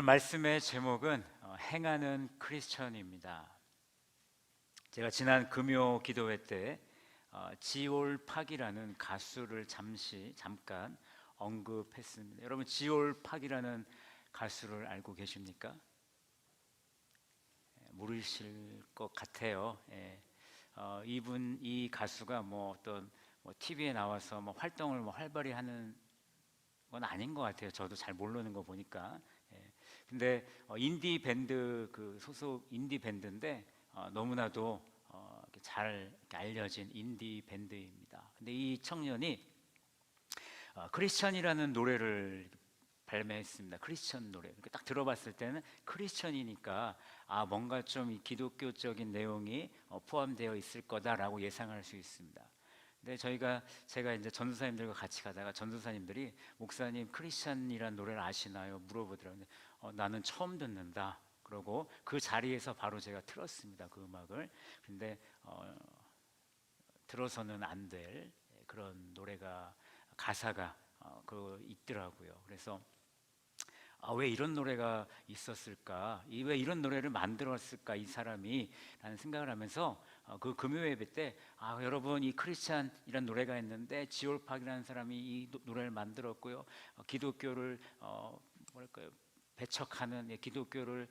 오늘 말씀의 제목은 행하는 크리스천입니다. 제가 지난 금요 기도회 때 지올 팍이라는 가수를 잠깐 언급했습니다. 여러분, 지올 팍이라는 가수를 알고 계십니까? 모르실 것 같아요. 이 가수가 어떤 TV에 나와서 활동을 활발히 하는 건 아닌 것 같아요. 저도 잘 모르는 거 보니까. 근데 인디 밴드 소속 인디 밴드인데 너무나도 잘 알려진 인디 밴드입니다. 근데 이 청년이 크리스천이라는 노래를 발매했습니다. 크리스천 노래. 딱 들어봤을 때는 크리스천이니까 뭔가 좀 기독교적인 내용이 포함되어 있을 거다라고 예상할 수 있습니다. 근데 제가 이제 전도사님들과 같이 가다가 전도사님들이 목사님 크리스천이라는 노래를 아시나요? 물어보더라고요. 나는 처음 듣는다. 그러고 그 자리에서 바로 제가 틀었습니다. 그 음악을. 근데 들어서는 안 될 그런 노래가 가사가 있더라고요. 그래서 왜 이런 노래가 있었을까? 왜 이런 노래를 만들었을까 이 사람이? 라는 생각을 하면서 그 금요 예배 때 여러분, 이 크리스찬이라는 노래가 있는데 지올팍이라는 사람이 이 노래를 만들었고요. 기독교를 뭐랄까요? 배척하는, 기독교를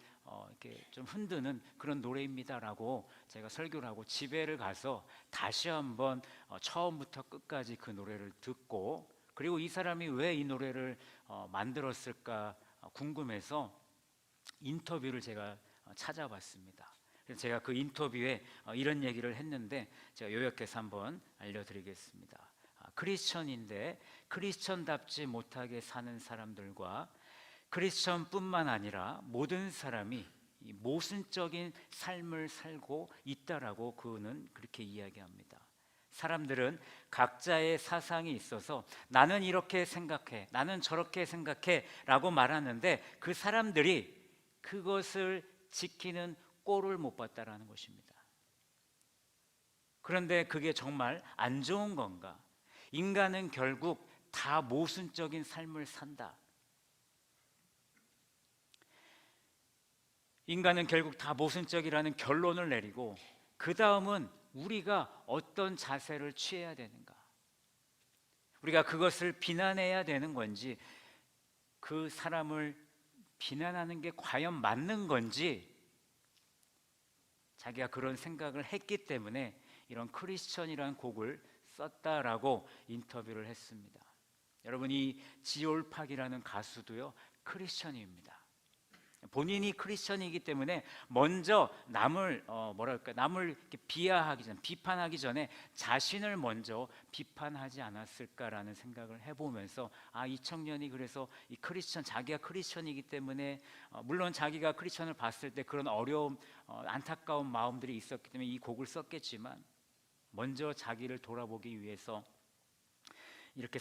이렇게 좀 흔드는 그런 노래입니다라고 제가 설교를 하고 집에를 가서 다시 한번 처음부터 끝까지 그 노래를 듣고, 그리고 이 사람이 왜 이 노래를 만들었을까 궁금해서 인터뷰를 제가 찾아봤습니다. 그래서 제가 그 인터뷰에 이런 얘기를 했는데 제가 요약해서 한번 알려드리겠습니다. 크리스천인데 크리스천답지 못하게 사는 사람들과 크리스천뿐만 아니라 모든 사람이 이 모순적인 삶을 살고 있다라고 그는 그렇게 이야기합니다. 사람들은 각자의 사상이 있어서 나는 이렇게 생각해, 나는 저렇게 생각해 라고 말하는데 그 사람들이 그것을 지키는 꼴을 못 봤다라는 것입니다. 그런데 그게 정말 안 좋은 건가? 인간은 결국 다 모순적인 삶을 산다. 인간은 결국 다 모순적이라는 결론을 내리고 그 다음은 우리가 어떤 자세를 취해야 되는가? 우리가 그것을 비난해야 되는 건지, 그 사람을 비난하는 게 과연 맞는 건지 자기가 그런 생각을 했기 때문에 이런 크리스천이라는 곡을 썼다라고 인터뷰를 했습니다. 여러분, 이 지올팍이라는 가수도요 크리스천입니다. 본인이 크리스천이기 때문에 먼저 남을 이렇게 비판하기 전에 자신을 먼저 비판하지 않았을까라는 생각을 해보면서 이 청년이 그래서 이 자기가 크리스천이기 때문에 물론 자기가 크리스천을 봤을 때 그런 어려움, 안타까운 마음들이 있었기 때문에 이 곡을 썼겠지만 먼저 자기를 돌아보기 위해서 이렇게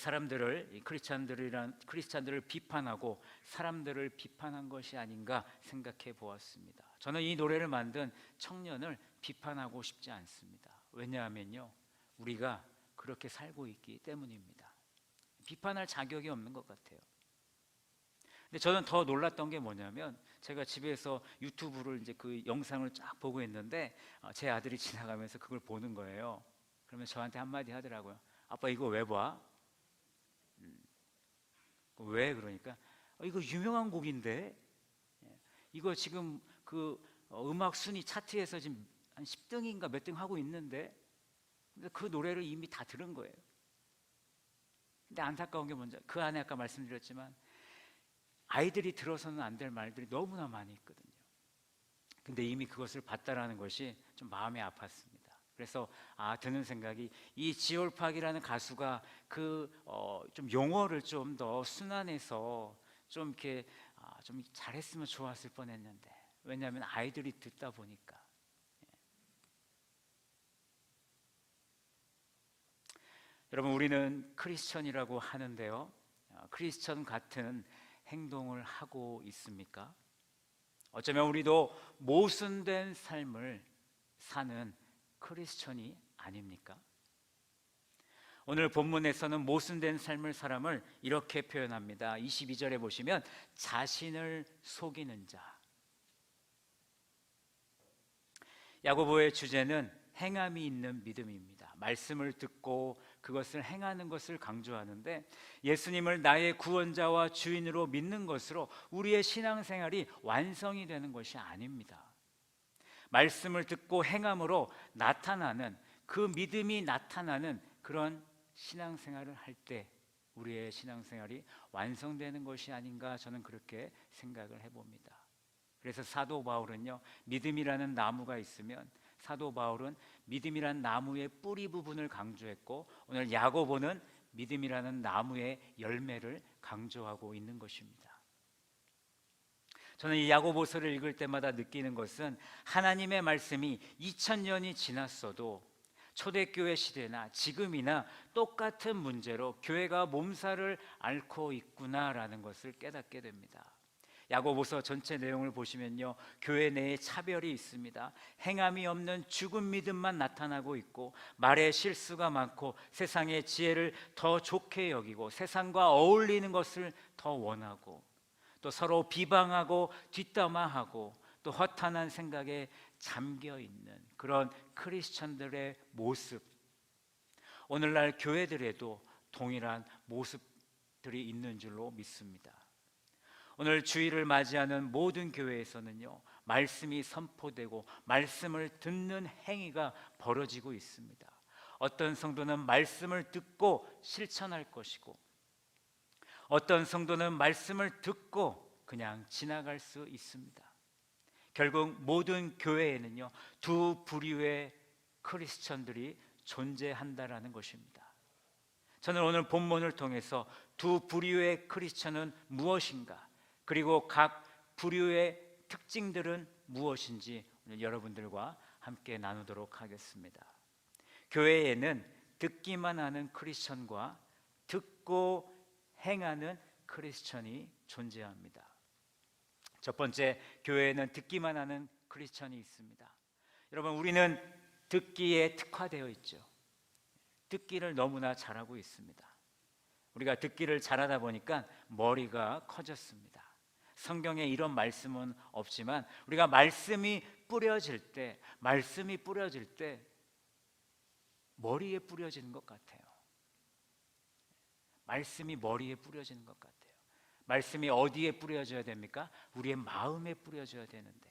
크리스찬들을 비판하고 사람들을 비판한 것이 아닌가 생각해 보았습니다. 저는 이 노래를 만든 청년을 비판하고 싶지 않습니다. 왜냐하면요, 우리가 그렇게 살고 있기 때문입니다. 비판할 자격이 없는 것 같아요. 근데 저는 더 놀랐던 게 뭐냐면, 제가 집에서 유튜브를 이제 그 영상을 쫙 보고 있는데 제 아들이 지나가면서 그걸 보는 거예요. 그러면 저한테 한마디 하더라고요. 아빠, 이거 왜 봐? 왜? 그러니까 이거 유명한 곡인데, 이거 지금 음악 순위 차트에서 지금 한 10등인가 몇 등 하고 있는데 그 노래를 이미 다 들은 거예요. 근데 안타까운 게 뭔지, 그 안에 아까 말씀드렸지만 아이들이 들어서는 안 될 말들이 너무나 많이 있거든요. 근데 이미 그것을 봤다라는 것이 좀 마음이 아팠습니다. 그래서 드는 생각이, 이 지올팍이라는 가수가 좀 용어를 좀 더 순환해서 좀 이렇게 좀 잘했으면 좋았을 뻔했는데, 왜냐하면 아이들이 듣다 보니까. 여러분, 우리는 크리스천이라고 하는데요, 크리스천 같은 행동을 하고 있습니까? 어쩌면 우리도 모순된 삶을 사는 크리스천이 아닙니까? 오늘 본문에서는 모순된 삶을 사람을 이렇게 표현합니다. 22절에 보시면 자신을 속이는 자. 야고보의 주제는 행함이 있는 믿음입니다. 말씀을 듣고 그것을 행하는 것을 강조하는데, 예수님을 나의 구원자와 주인으로 믿는 것으로 우리의 신앙생활이 완성이 되는 것이 아닙니다. 말씀을 듣고 행함으로 나타나는, 그 믿음이 나타나는 그런 신앙생활을 할 때 우리의 신앙생활이 완성되는 것이 아닌가, 저는 그렇게 생각을 해봅니다. 그래서 사도 바울은요, 믿음이라는 나무가 있으면 사도 바울은 믿음이란 나무의 뿌리 부분을 강조했고, 오늘 야고보는 믿음이라는 나무의 열매를 강조하고 있는 것입니다. 저는 이 야고보서를 읽을 때마다 느끼는 것은, 하나님의 말씀이 2000년이 지났어도 초대교회 시대나 지금이나 똑같은 문제로 교회가 몸살을 앓고 있구나라는 것을 깨닫게 됩니다. 야고보서 전체 내용을 보시면요, 교회 내에 차별이 있습니다. 행함이 없는 죽은 믿음만 나타나고 있고, 말에 실수가 많고, 세상의 지혜를 더 좋게 여기고, 세상과 어울리는 것을 더 원하고, 또 서로 비방하고 뒷담화하고, 또 허탄한 생각에 잠겨 있는 그런 크리스천들의 모습, 오늘날 교회들에도 동일한 모습들이 있는 줄로 믿습니다. 오늘 주일을 맞이하는 모든 교회에서는요, 말씀이 선포되고 말씀을 듣는 행위가 벌어지고 있습니다. 어떤 성도는 말씀을 듣고 실천할 것이고, 어떤 성도는 말씀을 듣고 그냥 지나갈 수 있습니다. 결국 모든 교회에는요, 두 부류의 크리스천들이 존재한다라는 것입니다. 저는 오늘 본문을 통해서 두 부류의 크리스천은 무엇인가, 그리고 각 부류의 특징들은 무엇인지 오늘 여러분들과 함께 나누도록 하겠습니다. 교회에는 듣기만 하는 크리스천과 듣고 행하는 크리스천이 존재합니다. 첫 번째, 교회에는 듣기만 하는 크리스천이 있습니다. 여러분, 우리는 듣기에 특화되어 있죠. 듣기를 너무나 잘하고 있습니다. 우리가 듣기를 잘하다 보니까 머리가 커졌습니다. 성경에 이런 말씀은 없지만 우리가 말씀이 뿌려질 때 머리에 뿌려지는 것 같아요. 말씀이 머리에 뿌려지는 것 같아요. 말씀이 어디에 뿌려져야 됩니까? 우리의 마음에 뿌려져야 되는데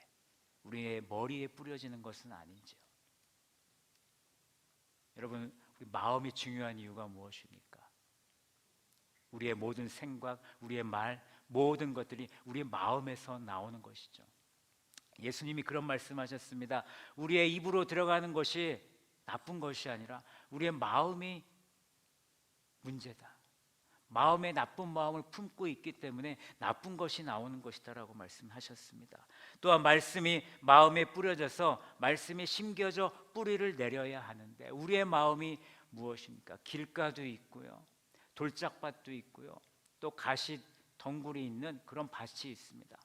우리의 머리에 뿌려지는 것은 아니죠. 여러분, 우리 마음이 중요한 이유가 무엇입니까? 우리의 모든 생각, 우리의 말, 모든 것들이 우리의 마음에서 나오는 것이죠. 예수님이 그런 말씀하셨습니다. 우리의 입으로 들어가는 것이 나쁜 것이 아니라 우리의 마음이 문제다. 마음에 나쁜 마음을 품고 있기 때문에 나쁜 것이 나오는 것이다라고 말씀하셨습니다. 또한 말씀이 마음에 뿌려져서 말씀이 심겨져 뿌리를 내려야 하는데 우리의 마음이 무엇입니까? 길가도 있고요, 돌짝밭도 있고요, 또 가시 덩굴이 있는 그런 밭이 있습니다.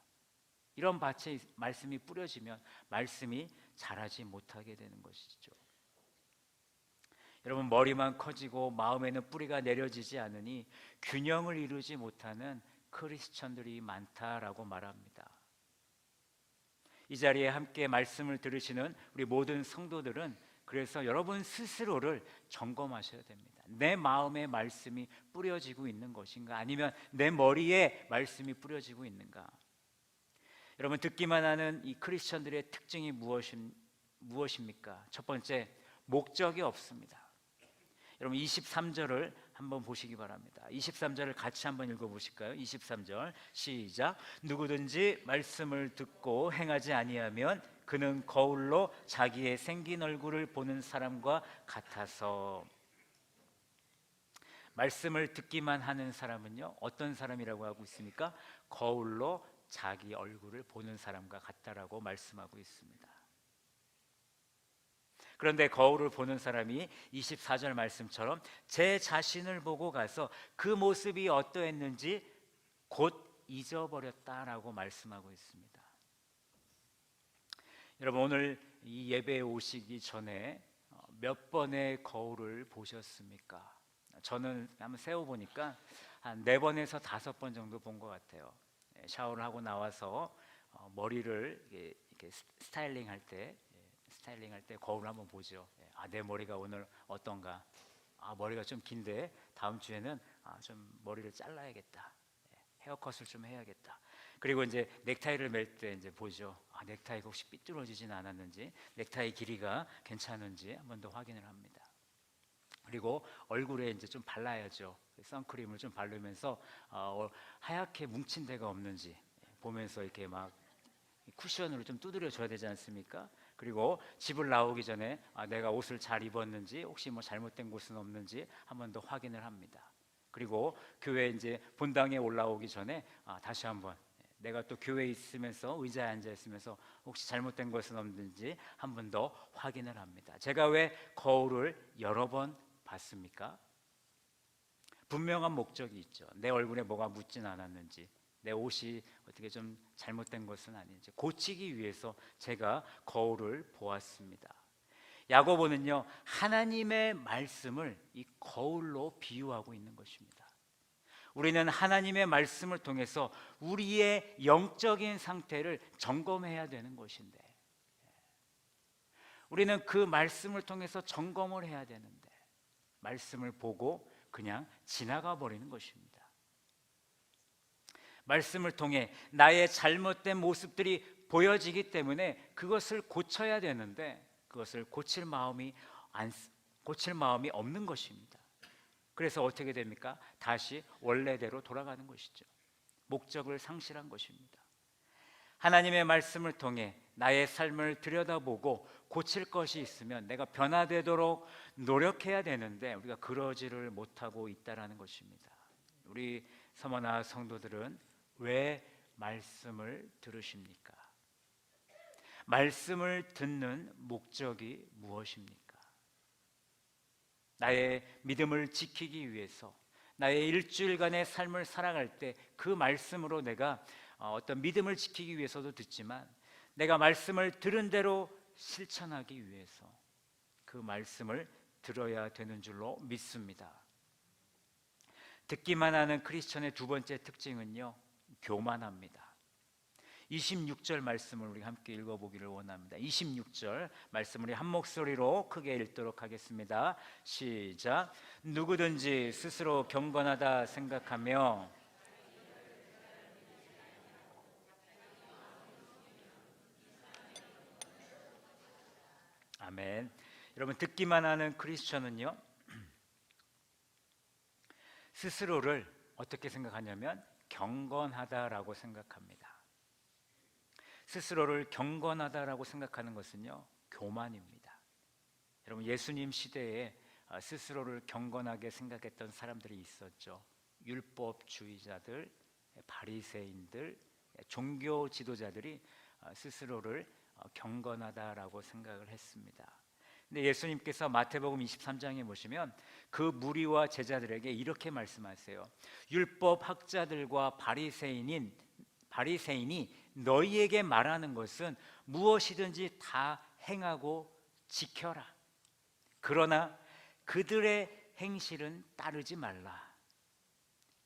이런 밭에 말씀이 뿌려지면 말씀이 자라지 못하게 되는 것이죠. 여러분, 머리만 커지고 마음에는 뿌리가 내려지지 않으니 균형을 이루지 못하는 크리스천들이 많다라고 말합니다. 이 자리에 함께 말씀을 들으시는 우리 모든 성도들은 그래서 여러분 스스로를 점검하셔야 됩니다. 내 마음에 말씀이 뿌려지고 있는 것인가, 아니면 내 머리에 말씀이 뿌려지고 있는가. 여러분, 듣기만 하는 이 크리스천들의 특징이 무엇입니까? 첫 번째, 목적이 없습니다. 여러분, 23절을 한번 보시기 바랍니다. 23절을 같이 한번 읽어보실까요? 23절 시작. 누구든지 말씀을 듣고 행하지 아니하면 그는 거울로 자기의 생긴 얼굴을 보는 사람과 같아서. 말씀을 듣기만 하는 사람은요, 어떤 사람이라고 하고 있습니까? 거울로 자기 얼굴을 보는 사람과 같다라고 말씀하고 있습니다. 그런데 거울을 보는 사람이 24절 말씀처럼 제 자신을 보고 가서 그 모습이 어떠했는지 곧 잊어버렸다라고 말씀하고 있습니다. 여러분, 오늘 이 예배에 오시기 전에 몇 번의 거울을 보셨습니까? 저는 한번 세어보니까 한 4번에서 5번 정도 본 것 같아요. 샤워를 하고 나와서 머리를 이렇게 스타일링 할 때, 거울을 한번 보죠. 내 머리가 오늘 어떤가? 머리가 좀 긴데 다음 주에는 좀 머리를 잘라야겠다. 헤어컷을 좀 해야겠다. 그리고 이제 넥타이를 맬 때 이제 보죠. 넥타이가 혹시 삐뚤어지진 않았는지, 넥타이 길이가 괜찮은지 한 번 더 확인을 합니다. 그리고 얼굴에 이제 좀 발라야죠. 선크림을 좀 바르면서 하얗게 뭉친 데가 없는지 보면서 이렇게 막 쿠션으로 좀 두드려 줘야 되지 않습니까? 그리고 집을 나오기 전에 내가 옷을 잘 입었는지, 혹시 뭐 잘못된 곳은 없는지 한 번 더 확인을 합니다. 그리고 교회 이제 본당에 올라오기 전에 다시 한번 내가 또 교회에 있으면서 의자에 앉아 있으면서 혹시 잘못된 것은 없는지 한 번 더 확인을 합니다. 제가 왜 거울을 여러 번 봤습니까? 분명한 목적이 있죠. 내 얼굴에 뭐가 묻진 않았는지, 내 옷이 어떻게 좀 잘못된 것은 아닌지 고치기 위해서 제가 거울을 보았습니다. 야고보는요, 하나님의 말씀을 이 거울로 비유하고 있는 것입니다. 우리는 하나님의 말씀을 통해서 우리의 영적인 상태를 점검해야 되는 것인데, 우리는 그 말씀을 통해서 점검을 해야 되는데 말씀을 보고 그냥 지나가 버리는 것입니다. 말씀을 통해 나의 잘못된 모습들이 보여지기 때문에 그것을 고쳐야 되는데 그것을 고칠 마음이 없는 것입니다. 그래서 어떻게 됩니까? 다시 원래대로 돌아가는 것이죠. 목적을 상실한 것입니다. 하나님의 말씀을 통해 나의 삶을 들여다보고 고칠 것이 있으면 내가 변화되도록 노력해야 되는데 우리가 그러지를 못하고 있다는 것입니다. 우리 서머나 성도들은 왜 말씀을 들으십니까? 말씀을 듣는 목적이 무엇입니까? 나의 믿음을 지키기 위해서, 나의 일주일간의 삶을 살아갈 때 그 말씀으로 내가 어떤 믿음을 지키기 위해서도 듣지만 내가 말씀을 들은 대로 실천하기 위해서 그 말씀을 들어야 되는 줄로 믿습니다. 듣기만 하는 크리스천의 두 번째 특징은요, 교만합니다. 26절 말씀을 우리 함께 읽어보기를 원합니다. 26절 말씀을 우리 한 목소리로 크게 읽도록 하겠습니다. 시작. 누구든지 스스로 경건하다 생각하며 아멘. 여러분, 듣기만 하는 크리스천은요, 스스로를 어떻게 생각하냐면 경건하다라고 생각합니다. 스스로를 경건하다라고 생각하는 것은요, 교만입니다. 여러분, 예수님 시대에 스스로를 경건하게 생각했던 사람들이 있었죠. 율법주의자들, 바리새인들, 종교 지도자들이 스스로를 경건하다라고 생각을 했습니다. 근데 예수님께서 마태복음 23장에 보시면 그 무리와 제자들에게 이렇게 말씀하세요. 율법 학자들과 바리새인이 너희에게 말하는 것은 무엇이든지 다 행하고 지켜라. 그러나 그들의 행실은 따르지 말라.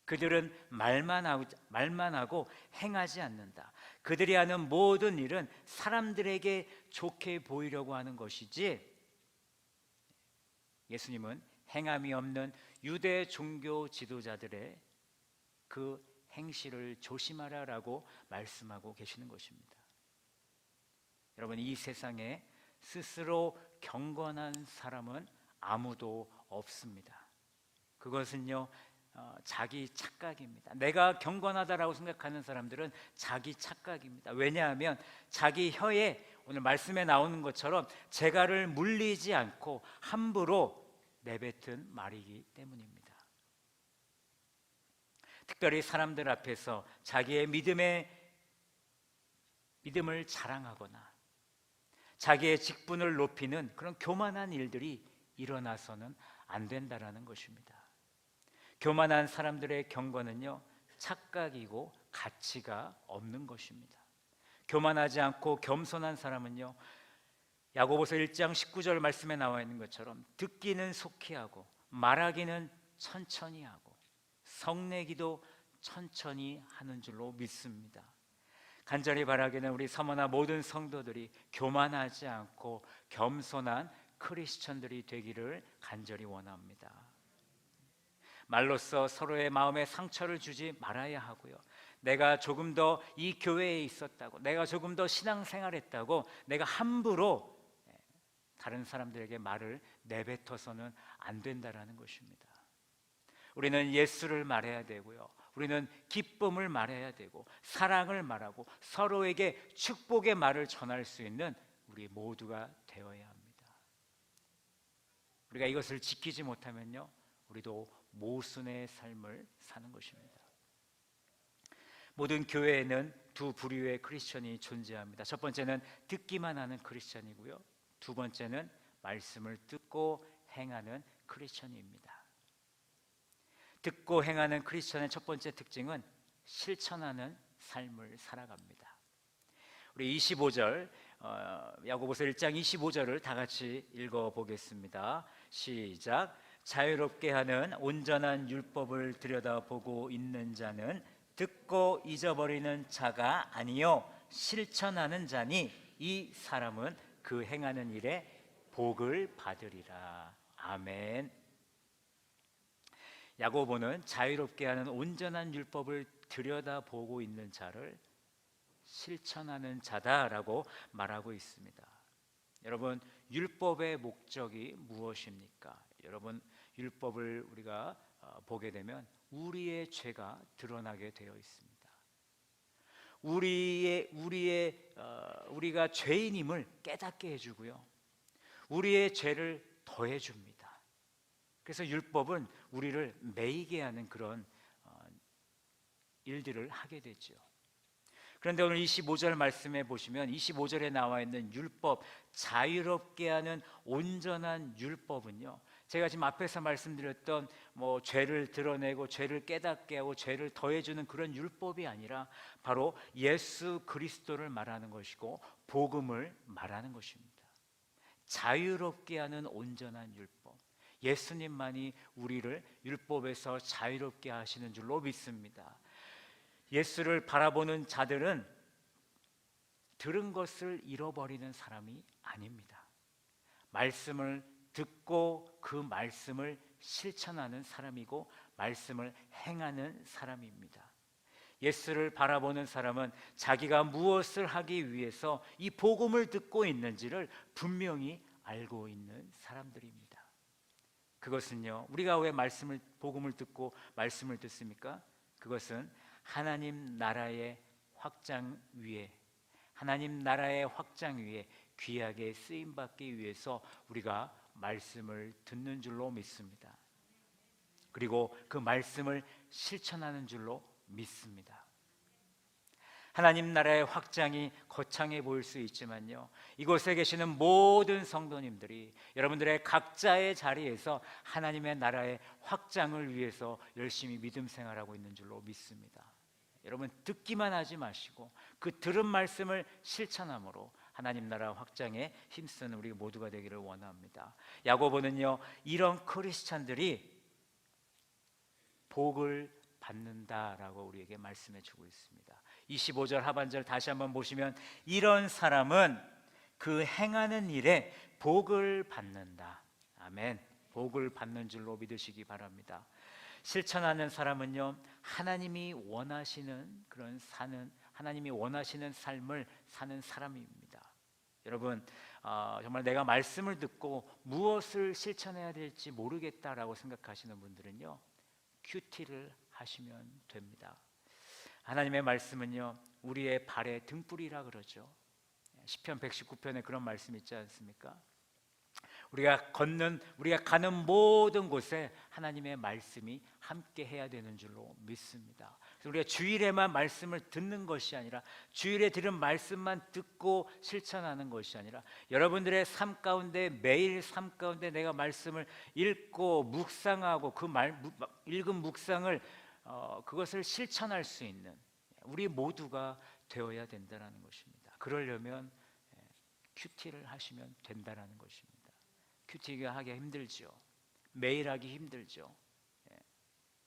그들은 말만 하고 행하지 않는다. 그들이 하는 모든 일은 사람들에게 좋게 보이려고 하는 것이지, 예수님은 행함이 없는 유대 종교 지도자들의 그 행실을 조심하라라고 말씀하고 계시는 것입니다. 여러분, 이 세상에 스스로 경건한 사람은 아무도 없습니다. 그것은요, 자기 착각입니다. 내가 경건하다라고 생각하는 사람들은 자기 착각입니다. 왜냐하면 자기 혀에 오늘 말씀에 나오는 것처럼 재갈을 물리지 않고 함부로 내뱉은 말이기 때문입니다. 특별히 사람들 앞에서 자기의 믿음을 자랑하거나 자기의 직분을 높이는 그런 교만한 일들이 일어나서는 안 된다라는 것입니다. 교만한 사람들의 경건은요, 착각이고 가치가 없는 것입니다. 교만하지 않고 겸손한 사람은요, 야고보서 1장 19절 말씀에 나와 있는 것처럼 듣기는 속히 하고 말하기는 천천히 하고 성내기도 천천히 하는 줄로 믿습니다. 간절히 바라기는 우리 서머나 모든 성도들이 교만하지 않고 겸손한 크리스천들이 되기를 간절히 원합니다. 말로써 서로의 마음에 상처를 주지 말아야 하고요. 내가 조금 더 이 교회에 있었다고, 내가 조금 더 신앙생활했다고 내가 함부로 다른 사람들에게 말을 내뱉어서는 안 된다라는 것입니다. 우리는 예수를 말해야 되고요. 우리는 기쁨을 말해야 되고 사랑을 말하고 서로에게 축복의 말을 전할 수 있는 우리 모두가 되어야 합니다. 우리가 이것을 지키지 못하면요, 우리도 모순의 삶을 사는 것입니다. 모든 교회에는 두 부류의 크리스천이 존재합니다. 첫 번째는 듣기만 하는 크리스천이고요, 두 번째는 말씀을 듣고 행하는 크리스천입니다. 듣고 행하는 크리스천의 첫 번째 특징은 실천하는 삶을 살아갑니다. 우리 25절 야고보서 1장 25절을 다 같이 읽어보겠습니다. 시작. 자유롭게 하는 온전한 율법을 들여다보고 있는 자는 듣고 잊어버리는 자가 아니요 실천하는 자니 이 사람은 그 행하는 일에 복을 받으리라. 아멘. 야고보는 자유롭게 하는 온전한 율법을 들여다보고 있는 자를 실천하는 자다라고 말하고 있습니다. 여러분, 율법의 목적이 무엇입니까? 여러분, 율법을 우리가 보게 되면 우리의 죄가 드러나게 되어 있습니다. 우리가 죄인임을 깨닫게 해주고요, 우리의 죄를 더해줍니다. 그래서 율법은 우리를 매이게 하는 그런 일들을 하게 되죠. 그런데 오늘 25절 말씀에 보시면 25절에 나와 있는 율법, 자유롭게 하는 온전한 율법은요, 제가 지금 앞에서 말씀드렸던 죄를 드러내고 죄를 깨닫게 하고 죄를 더해주는 그런 율법이 아니라 바로 예수 그리스도를 말하는 것이고 복음을 말하는 것입니다. 자유롭게 하는 온전한 율법, 예수님만이 우리를 율법에서 자유롭게 하시는 줄로 믿습니다. 예수를 바라보는 자들은 들은 것을 잃어버리는 사람이 아닙니다. 말씀을 듣고 그 말씀을 실천하는 사람이고 말씀을 행하는 사람입니다. 예수를 바라보는 사람은 자기가 무엇을 하기 위해서 이 복음을 듣고 있는지를 분명히 알고 있는 사람들입니다. 그것은요, 우리가 왜 복음을 듣고 말씀을 듣습니까? 그것은 하나님 나라의 확장 위에 귀하게 쓰임 받기 위해서 우리가 말씀을 듣는 줄로 믿습니다. 그리고 그 말씀을 실천하는 줄로 믿습니다. 하나님 나라의 확장이 거창해 보일 수 있지만요, 이곳에 계시는 모든 성도님들이 여러분들의 각자의 자리에서 하나님의 나라의 확장을 위해서 열심히 믿음 생활하고 있는 줄로 믿습니다. 여러분, 듣기만 하지 마시고 그 들은 말씀을 실천함으로 하나님 나라 확장에 힘쓰는 우리 모두가 되기를 원합니다. 야고보는요, 이런 크리스찬들이 복을 받는다라고 우리에게 말씀해 주고 있습니다. 25절 하반절 다시 한번 보시면 이런 사람은 그 행하는 일에 복을 받는다. 아멘. 복을 받는 줄로 믿으시기 바랍니다. 실천하는 사람은요, 하나님이 원하시는 삶을 사는 사람입니다. 여러분, 정말 내가 말씀을 듣고 무엇을 실천해야 될지 모르겠다라고 생각하시는 분들은요, 큐티를 하시면 됩니다. 하나님의 말씀은요, 우리의 발의 등불이라 그러죠. 시편 119편에 그런 말씀 있지 않습니까? 우리가 가는 모든 곳에 하나님의 말씀이 함께 해야 되는 줄로 믿습니다. 그래서 우리가 주일에만 말씀을 듣는 것이 아니라, 주일에 들은 말씀만 듣고 실천하는 것이 아니라, 여러분들의 삶 가운데, 매일 삶 가운데 내가 말씀을 읽고 묵상하고 그 읽은 묵상을 그것을 실천할 수 있는 우리 모두가 되어야 된다는 것입니다. 그러려면 큐티를 하시면 된다는 것입니다. 큐티가 하기 힘들죠. 매일 하기 힘들죠.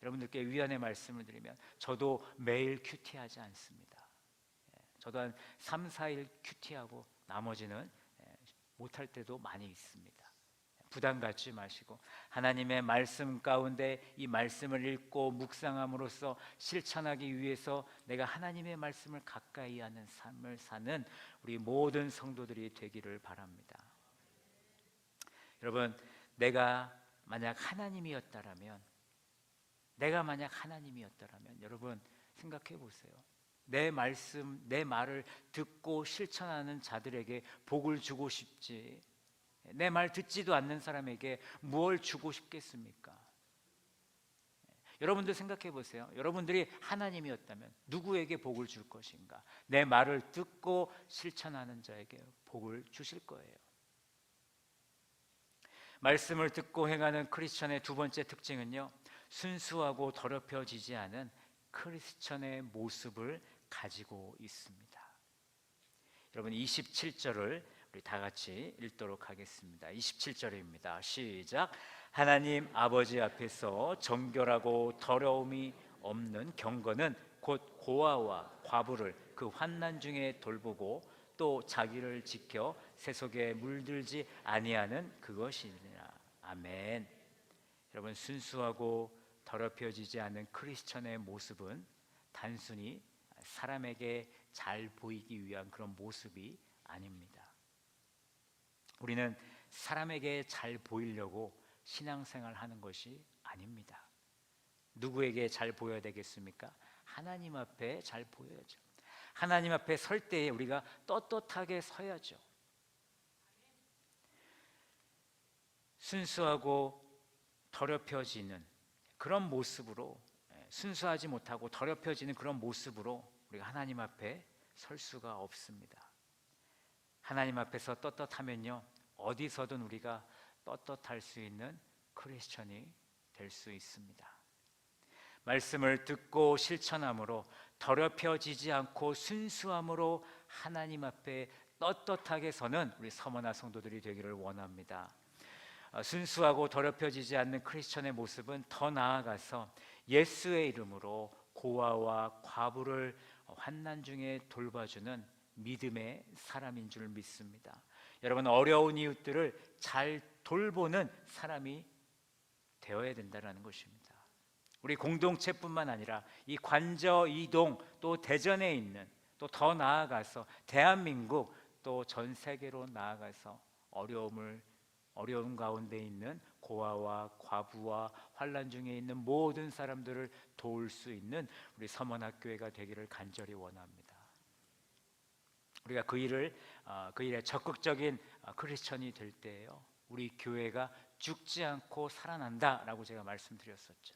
여러분들께 위안의 말씀을 드리면 저도 매일 큐티하지 않습니다. 저도 한 3, 4일 큐티하고 나머지는 못할 때도 많이 있습니다. 부담 갖지 마시고 하나님의 말씀 가운데 이 말씀을 읽고 묵상함으로써 실천하기 위해서 내가 하나님의 말씀을 가까이 하는 삶을 사는 우리 모든 성도들이 되기를 바랍니다. 여러분, 내가 만약 하나님이었다면 여러분 생각해 보세요. 내 말씀, 내 말을 듣고 실천하는 자들에게 복을 주고 싶지, 내 말 듣지도 않는 사람에게 무엇을 주고 싶겠습니까? 여러분들 생각해 보세요. 여러분들이 하나님이었다면 누구에게 복을 줄 것인가? 내 말을 듣고 실천하는 자에게 복을 주실 거예요. 말씀을 듣고 행하는 크리스천의 두 번째 특징은요, 순수하고 더럽혀지지 않은 크리스천의 모습을 가지고 있습니다. 여러분 27절을 우리 다 같이 읽도록 하겠습니다. 27절입니다. 시작. 하나님 아버지 앞에서 정결하고 더러움이 없는 경건은 곧 고아와 과부를 그 환난 중에 돌보고 또 자기를 지켜 세속에 물들지 아니하는 그것이니라. 아멘. 여러분, 순수하고 더럽혀지지 않은 크리스천의 모습은 단순히 사람에게 잘 보이기 위한 그런 모습이 아닙니다. 우리는 사람에게 잘 보이려고 신앙생활 하는 것이 아닙니다. 누구에게 잘 보여야 되겠습니까? 하나님 앞에 잘 보여야죠. 하나님 앞에 설 때에 우리가 떳떳하게 서야죠. 순수하고 더럽혀지는 그런 모습으로, 순수하지 못하고 더럽혀지는 그런 모습으로 우리가 하나님 앞에 설 수가 없습니다. 하나님 앞에서 떳떳하면요, 어디서든 우리가 떳떳할 수 있는 크리스천이 될 수 있습니다. 말씀을 듣고 실천함으로 더럽혀지지 않고 순수함으로 하나님 앞에 떳떳하게 서는 우리 서머나 성도들이 되기를 원합니다. 순수하고 더럽혀지지 않는 크리스천의 모습은 더 나아가서 예수의 이름으로 고아와 과부를 환난 중에 돌봐주는 믿음의 사람인 줄 믿습니다. 여러분, 어려운 이웃들을 잘 돌보는 사람이 되어야 된다는 것입니다. 우리 공동체뿐만 아니라 이 관저 이동 또 대전에 있는, 또 더 나아가서 대한민국 또 전 세계로 나아가서 어려움 가운데 있는 고아와 과부와 환난 중에 있는 모든 사람들을 도울 수 있는 우리 서머나교회가 되기를 간절히 원합니다. 우리가 그 일에 적극적인 크리스천이 될 때에요, 우리 교회가 죽지 않고 살아난다라고 제가 말씀드렸었죠.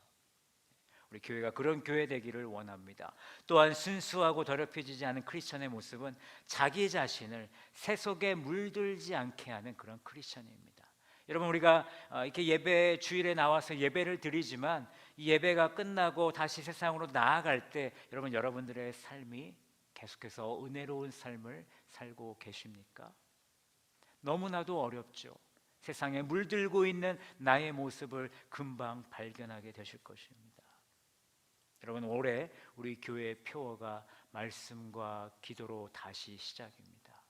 우리 교회가 그런 교회 되기를 원합니다. 또한 순수하고 더럽혀지지 않은 크리스천의 모습은 자기 자신을 세속에 물들지 않게 하는 그런 크리스천입니다. 여러분, 우리가 이렇게 예배 주일에 나와서 예배를 드리지만 이 예배가 끝나고 다시 세상으로 나아갈 때 여러분들의 삶이 계속해서 은혜로운 삶을 살고 계십니까? 너무나도 어렵죠. 세상에 물들고 있는 나의 모습을 금방 발견하게 되실 것입니다. 여러분, 올해 우리 교회의 표어가 말씀과 기도로 다시 시작입니다.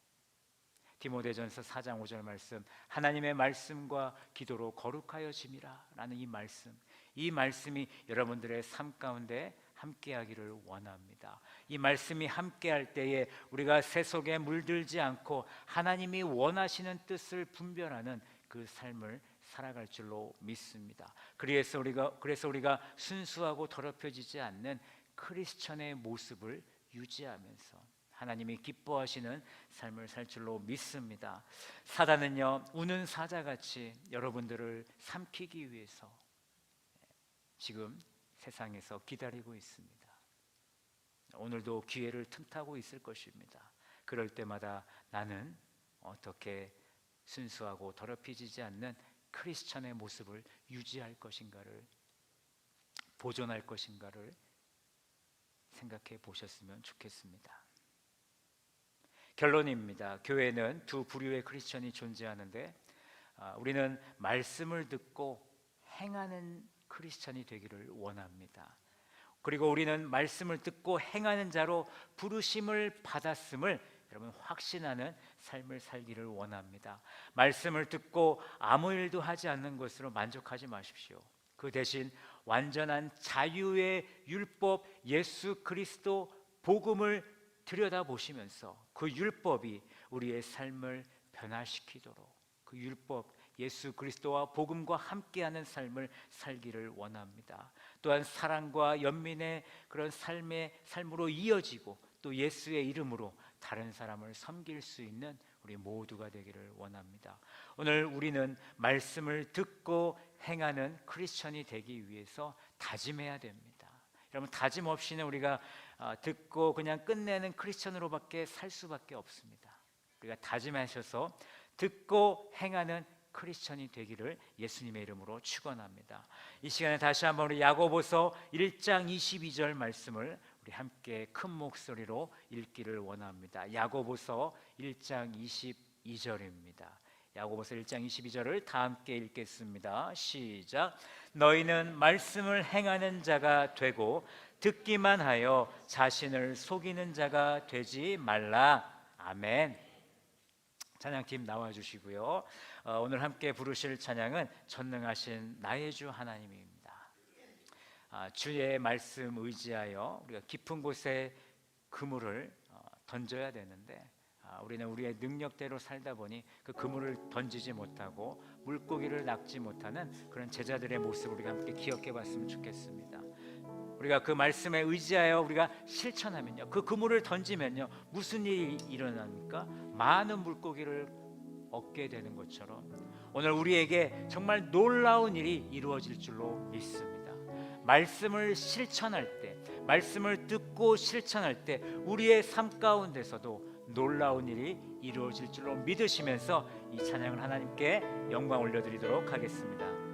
디모데전서 4장 5절 말씀, 하나님의 말씀과 기도로 거룩하여짐이라 라는 이 말씀이 여러분들의 삶 가운데 함께하기를 원합니다. 이 말씀이 함께할 때에 우리가 세속에 물들지 않고 하나님이 원하시는 뜻을 분별하는 그 삶을 살아갈 줄로 믿습니다. 그래서 우리가 순수하고 더럽혀지지 않는 크리스천의 모습을 유지하면서 하나님이 기뻐하시는 삶을 살 줄로 믿습니다. 사단은요, 우는 사자같이 여러분들을 삼키기 위해서 지금 세상에서 기다리고 있습니다. 오늘도 기회를 틈타고 있을 것입니다. 그럴 때마다 나는 어떻게 순수하고 더럽혀지지 않는 크리스천의 모습을 유지할 것인가를, 보존할 것인가를 생각해 보셨으면 좋겠습니다. 결론입니다. 교회는 두 부류의 크리스천이 존재하는데 우리는 말씀을 듣고 행하는 크리스천이 되기를 원합니다. 그리고 우리는 말씀을 듣고 행하는 자로 부르심을 받았음을 여러분 확신하는 삶을 살기를 원합니다. 말씀을 듣고 아무 일도 하지 않는 것으로 만족하지 마십시오. 그 대신 완전한 자유의 율법 예수 그리스도 복음을 들여다보시면서 그 율법이 우리의 삶을 변화시키도록 그 율법 예수 그리스도와 복음과 함께하는 삶을 살기를 원합니다. 또한 사랑과 연민의 그런 삶으로 이어지고 또 예수의 이름으로 다른 사람을 섬길 수 있는 우리 모두가 되기를 원합니다. 오늘 우리는 말씀을 듣고 행하는 크리스천이 되기 위해서 다짐해야 됩니다. 여러분 다짐 없이는 우리가 듣고 그냥 끝내는 크리스천으로밖에 살 수밖에 없습니다. 우리가 다짐하셔서 듣고 행하는 크리스천이 되기를 예수님의 이름으로 축원합니다. 이 시간에 다시 한번 우리 야고보서 1장 22절 말씀을 우리 함께 큰 목소리로 읽기를 원합니다. 야고보서 1장 22절입니다. 야고보서 1장 22절을 다 함께 읽겠습니다. 시작. 너희는 말씀을 행하는 자가 되고 듣기만 하여 자신을 속이는 자가 되지 말라. 아멘. 찬양팀 나와주시고요. 오늘 함께 부르실 찬양은 전능하신 나의 주 하나님입니다. 주의 말씀 의지하여 우리가 깊은 곳에 그물을 던져야 되는데 우리는 우리의 능력대로 살다 보니 그 그물을 던지지 못하고 물고기를 낚지 못하는 그런 제자들의 모습을 우리가 함께 기억해 봤으면 좋겠습니다. 우리가 그 말씀에 의지하여 우리가 실천하면요, 그 그물을 던지면요 무슨 일이 일어납니까? 많은 물고기를 얻게 되는 것처럼 오늘 우리에게 정말 놀라운 일이 이루어질 줄로 믿습니다. 말씀을 실천할 때, 말씀을 듣고 실천할 때 우리의 삶 가운데서도 놀라운 일이 이루어질 줄로 믿으시면서 이 찬양을 하나님께 영광 올려드리도록 하겠습니다.